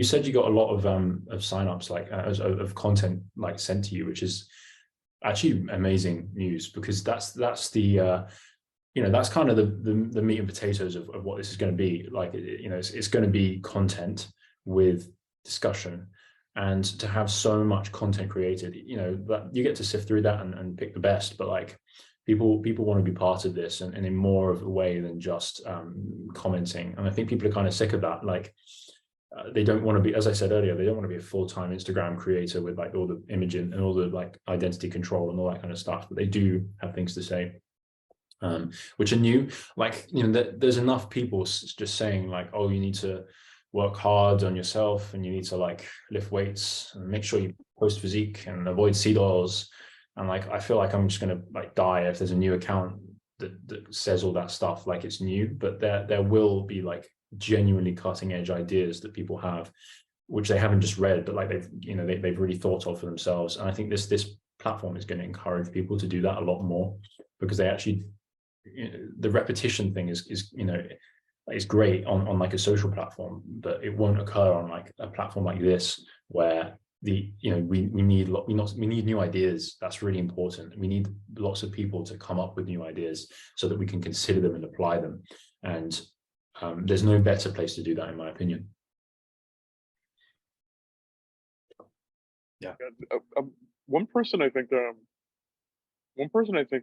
you said you got a lot of signups, like of content like sent to you, which is actually amazing news, because that's the that's kind of the meat and potatoes of what this is going to be. Like, it's going to be content with discussion, and to have so much content created, that you get to sift through that and pick the best. But like, people want to be part of this, and in more of a way than just commenting. And I think people are kind of sick of that. Like, they don't want to be, as I said earlier, they don't want to be a full-time Instagram creator with like all the imaging and all the like identity control and all that kind of stuff. But they do have things to say, which are new. Like, there's enough people just saying like, oh, you need to work hard on yourself, and you need to like lift weights and make sure you post physique and avoid seed oils. And like, I feel like I'm just going to like die if there's a new account that says all that stuff like it's new. But there will be like genuinely cutting edge ideas that people have, which they haven't just read, but like they've really thought of for themselves. And I think this platform is going to encourage people to do that a lot more, because they actually, the repetition thing is great on like a social platform, but it won't occur on like a platform like this, where we need new ideas. That's really important. We need lots of people to come up with new ideas so that we can consider them and apply them. And there's no better place to do that, in my opinion. Yeah. One person I think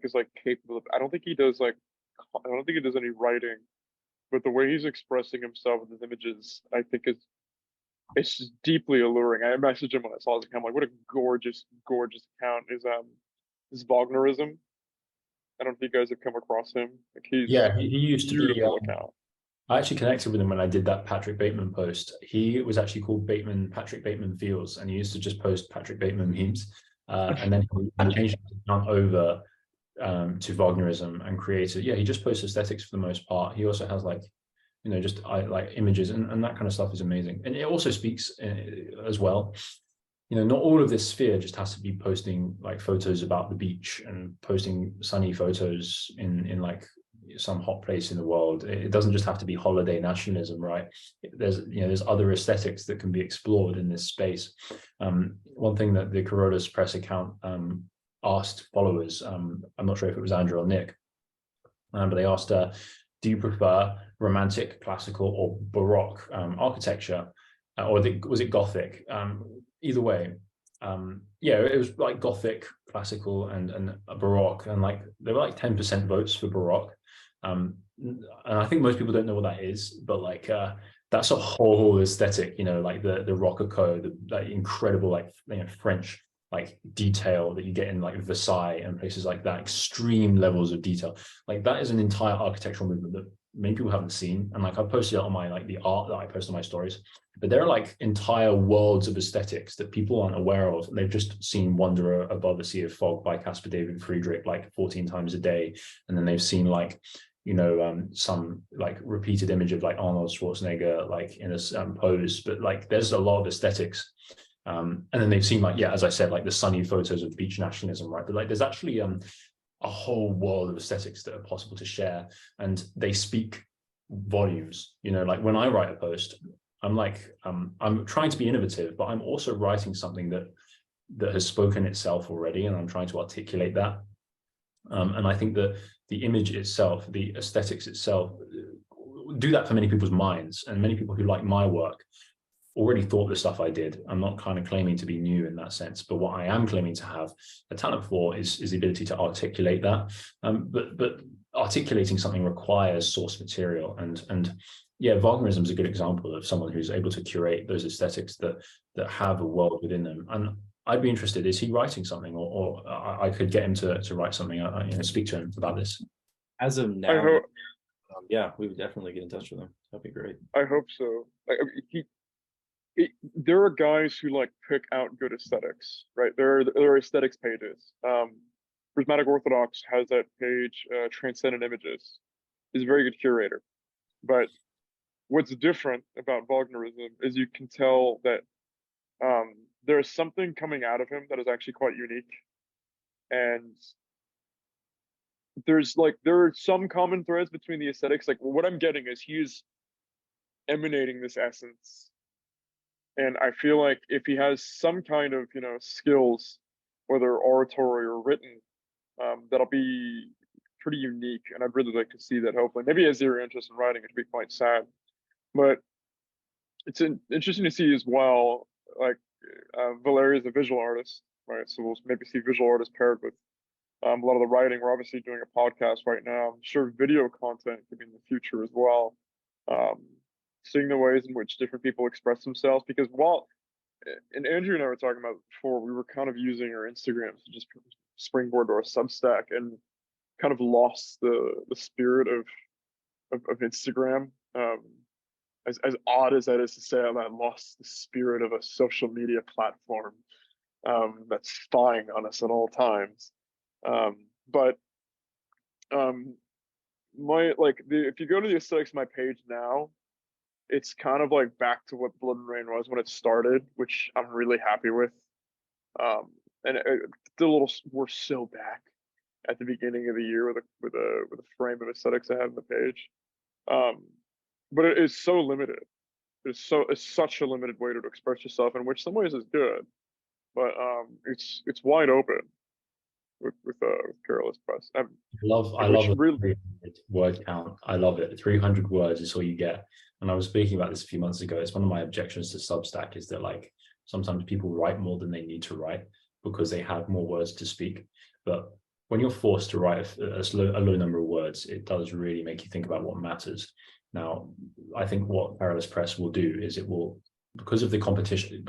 is like capable of, I don't think he does any writing, but the way he's expressing himself with his images, I think it's just deeply alluring. I messaged him when I saw his account. I'm like, what a gorgeous account is Wagnerism. I don't know if you guys have come across him. Like, he used to be beautiful account. I actually connected with him when I did that Patrick Bateman post. He was actually called Patrick Bateman Feels, and he used to just post Patrick Bateman memes. And then he changed his account over to Wagnerism and created. Yeah, he just posts aesthetics for the most part. He also has like, just like images and that kind of stuff is amazing. And it also speaks as well. Not all of this sphere just has to be posting like photos about the beach and posting sunny photos in like some hot place in the world. It doesn't just have to be holiday nationalism, right? There's other aesthetics that can be explored in this space. One thing that the Carolus Press account asked followers, I'm not sure if it was Andrew or Nick, but they asked, do you prefer romantic, classical, or Baroque architecture, or was it Gothic? Either way, it was like Gothic, classical, and Baroque, and like there were like 10% votes for Baroque. And I think most people don't know what that is, but like that's a whole aesthetic, like the Rococo, the incredible like French like detail that you get in like Versailles and places like that, extreme levels of detail. Like, that is an entire architectural movement that many people haven't seen. And like, I posted it on my like the art that I post on my stories, but there are like entire worlds of aesthetics that people aren't aware of. They've just seen Wanderer Above a Sea of Fog by Caspar David Friedrich like 14 times a day, and then they've seen like some like repeated image of like Arnold Schwarzenegger like in a pose. But like, there's a lot of aesthetics. And then they've seen like, yeah, as I said, like the sunny photos of beach nationalism, right? But like, there's actually a whole world of aesthetics that are possible to share, and they speak volumes. Like when I write a post, I'm like, I'm trying to be innovative, but I'm also writing something that has spoken itself already, and I'm trying to articulate that. And I think that the image itself, the aesthetics itself, do that for many people's minds, and many people who like my work already thought the stuff I did. I'm not kind of claiming to be new in that sense, but what I am claiming to have a talent for is the ability to articulate that. But articulating something requires source material, and yeah, Wagnerism is a good example of someone who's able to curate those aesthetics that have a world within them. And I'd be interested, is he writing something, or I could get him to write something, speak to him about this. As of now, yeah, we would definitely get in touch with him. That'd be great. I hope so. Like, there are guys who like pick out good aesthetics, right? There are aesthetics pages. Prismatic Orthodox has that page, Transcendent Images. He's a very good curator. But what's different about Wagnerism is you can tell that there's something coming out of him that is actually quite unique. And there are some common threads between the aesthetics. Like, what I'm getting is he's emanating this essence, And I feel like if he has some kind of, skills, whether oratory or written, that'll be pretty unique. And I'd really like to see that, hopefully. Maybe he has zero interest in writing, it'd be quite sad. But it's interesting to see as well, like Valeria's a visual artist, right? So we'll maybe see visual artists paired with a lot of the writing. We're obviously doing a podcast right now. I'm sure video content could be in the future as well. Seeing the ways in which different people express themselves, because and Andrew and I were talking about before, we were kind of using our Instagrams to just springboard to our Substack, and kind of lost the spirit of Instagram. As odd as that is to say, I lost the spirit of a social media platform that's spying on us at all times. But if you go to the aesthetics of my page now, it's kind of like back to what Blood and Rain was when it started, which I'm really happy with. We're so back at the beginning of the year with a frame of aesthetics I have on the page. But it is so limited. It's such a limited way to express yourself, in which some ways is good, but it's wide open with Carolus Press. I love a 300 word count. I love it. 300 words is all you get. And I was speaking about this a few months ago. It's one of my objections to Substack, is that like sometimes people write more than they need to write because they have more words to speak. But when you're forced to write a low number of words, it does really make you think about what matters. Now, I think what Carolus Press will do is it will, because of the competition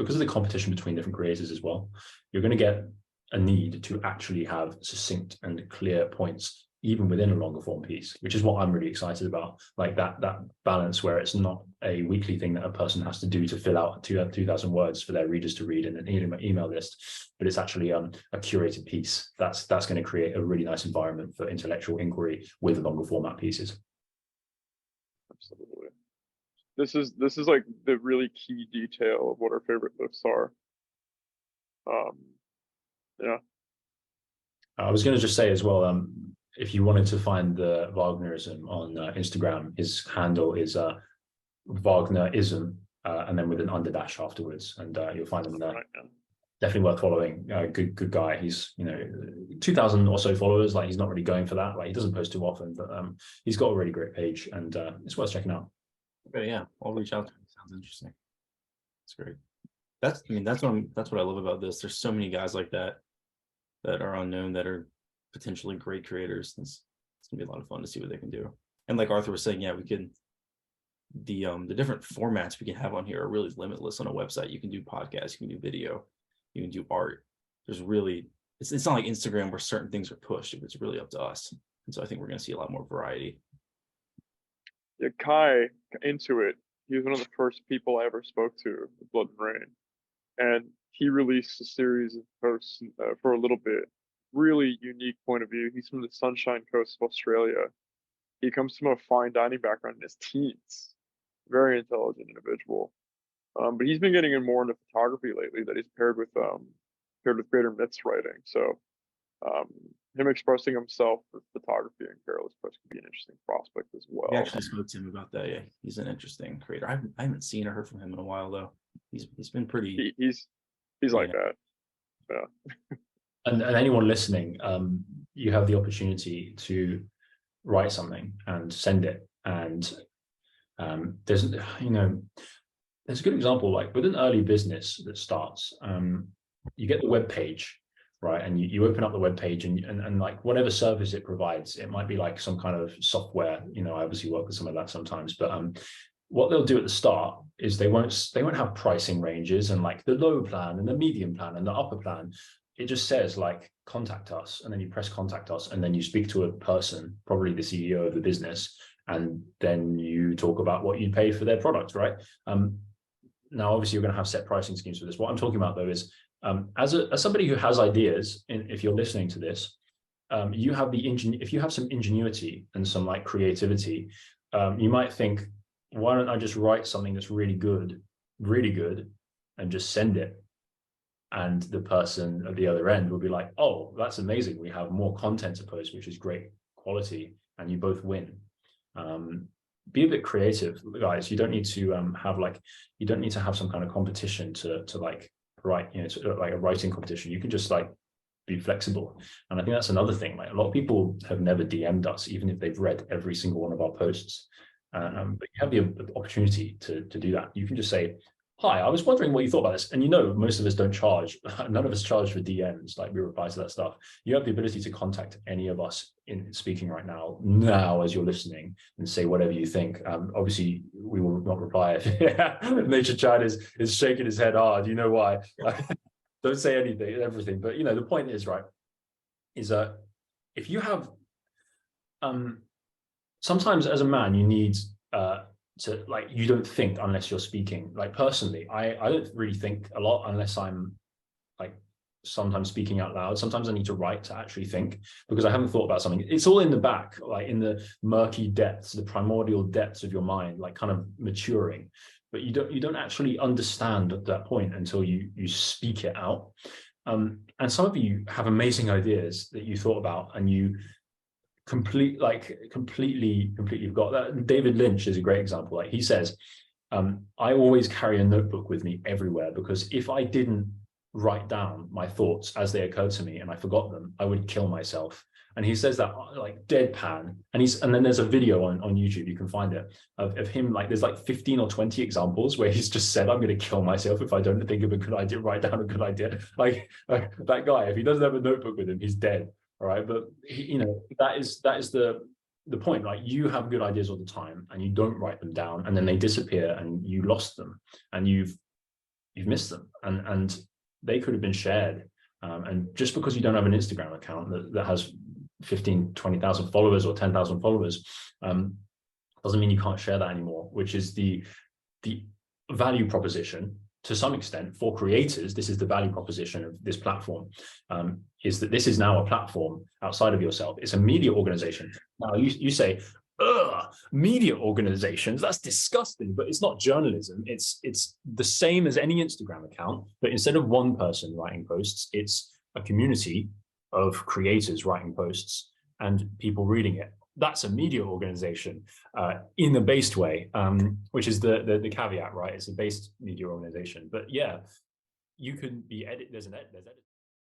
between different creators as well, you're going to get a need to actually have succinct and clear points, even within a longer form piece, which is what I'm really excited about. Like that balance where it's not a weekly thing that a person has to do to fill out 2,000 words for their readers to read in an email list, but it's actually a curated piece. That's going to create a really nice environment for intellectual inquiry with longer format pieces. Absolutely. This is like the really key detail of what our favorite lifts are. Yeah. I was going to just say as well, if you wanted to find the Wagnerism on Instagram, his handle is Wagnerism, and then with an underdash afterwards, and you'll find him there. Right, yeah. Definitely worth following. Good guy. He's 2,000 or so followers. Like, he's not really going for that. Like, he doesn't post too often, but he's got a really great page, and it's worth checking out. Okay, yeah, I'll reach out to him. Sounds interesting. That's great. That's what I love about this. There's so many guys like that are unknown, that are potentially great creators. It's gonna be a lot of fun to see what they can do. And like Arthur was saying, yeah, we can, the different formats we can have on here are really limitless on a website. You can do podcasts, you can do video, you can do art. There's really, it's not like Instagram where certain things are pushed. It's really up to us. And so I think we're going to see a lot more variety. Yeah, Kai Intuit, he was one of the first people I ever spoke to with Blood and Rain. And he released a series of posts for a little bit. Really unique point of view. He's from the Sunshine Coast of Australia. He comes from a fine dining background in his teens. Very intelligent individual. But he's been getting in more into photography lately, that he's paired with Greater Myths writing. So him expressing himself with photography and Carolus Press could be an interesting prospect as well. We actually spoke to him about that. Yeah, he's an interesting creator. I haven't seen or heard from him in a while though. He's been pretty. He's like that. Yeah. And anyone listening, you have the opportunity to write something and send it. And there's a good example, like with an early business that starts, you get the web page, right? And you open up the web page and like whatever service it provides, it might be like some kind of software. I obviously work with some of that sometimes, but what they'll do at the start is they won't have pricing ranges and like the low plan and the medium plan and the upper plan. It just says like contact us, and then you press contact us, and then you speak to a person, probably the CEO of the business, and then you talk about what you pay for their product, right? Now, obviously, you're going to have set pricing schemes for this. What I'm talking about, though, is as somebody who has ideas, if you're listening to this, you have if you have some ingenuity and some like creativity, you might think, why don't I just write something that's really good, and just send it? And the person at the other end will be like, oh, that's amazing. We have more content to post, which is great quality, and you both win. be a bit creative, guys. You don't need to you don't need to have some kind of competition to like write, to, like a writing competition. You can just like be flexible. And I think that's another thing. Like a lot of people have never DM'd us, even if they've read every single one of our posts. But you have the opportunity to do that. You can just say, hi, I was wondering what you thought about this. And most of us don't charge. None of us charge for DMs, like we reply to that stuff. You have the ability to contact any of us in speaking right now as you're listening, and say whatever you think. Obviously, we will not reply if Nature Chan is shaking his head hard. You know why? Don't say everything. But the point is, right, is that if you have sometimes as a man, you need to, like, you don't think unless you're speaking. Like personally, I don't really think a lot unless I'm like sometimes speaking out loud. Sometimes I need to write to actually think, because I haven't thought about something. It's all in the back, like in the murky depths, the primordial depths of your mind, like kind of maturing. But you don't actually understand at that point until you speak it out. And some of you have amazing ideas that you thought about, and you completely forgot that. David Lynch is a great example. Like he says, I always carry a notebook with me everywhere, because if I didn't write down my thoughts as they occurred to me and I forgot them, I would kill myself. And he says that like deadpan. And then there's a video on YouTube, you can find it, of him, like there's like 15 or 20 examples where he's just said, I'm going to kill myself if I don't think of a good idea, write down a good idea. Like that guy, if he doesn't have a notebook with him, he's dead. All right. But that is the point. Like you have good ideas all the time and you don't write them down, and then they disappear and you lost them and you've missed them, and they could have been shared. And just because you don't have an Instagram account that has 15, 20,000 followers or 10,000 followers, doesn't mean you can't share that anymore, which is the value proposition to some extent for creators. This is the value proposition of this platform, is that this is now a platform outside of yourself. It's a media organization. Now you say, ugh, media organizations, that's disgusting, but it's not journalism. It's the same as any Instagram account, but instead of one person writing posts, it's a community of creators writing posts and people reading it. That's a media organization in a based way, which is the caveat, right? It's a based media organization. But yeah, you can be there's edit.